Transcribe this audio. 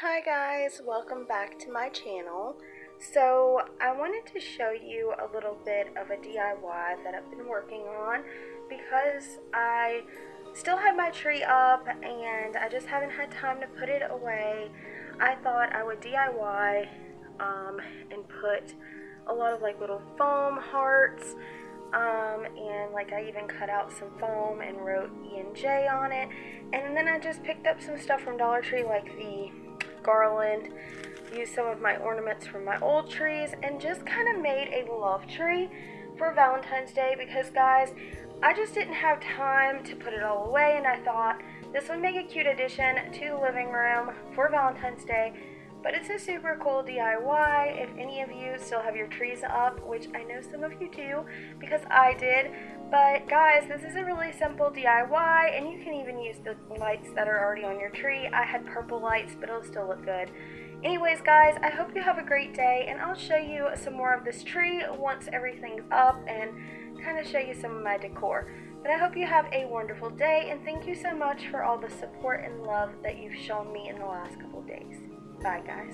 Hi guys, welcome back to my channel. So I wanted to show you a little bit of a DIY that I've been working on because I still have my tree up and I just haven't had time to put it away. I thought I would DIY and put a lot of like little foam hearts and like I even cut out some foam and wrote E&J on it, and then I just picked up some stuff from Dollar Tree like the garland, used some of my ornaments from my old trees, and just kind of made a love tree for Valentine's Day because guys, I just didn't have time to put it all away, and I thought this would make a cute addition to the living room for Valentine's Day. But it's a super cool DIY if any of you still have your trees up, which I know some of you do because I did. But guys, this is a really simple DIY and you can even use the lights that are already on your tree. I had purple lights, but it'll still look good. Anyways guys, I hope you have a great day and I'll show you some more of this tree once everything's up and kind of show you some of my decor. But I hope you have a wonderful day and thank you so much for all the support and love that you've shown me in the last couple days. Bye guys.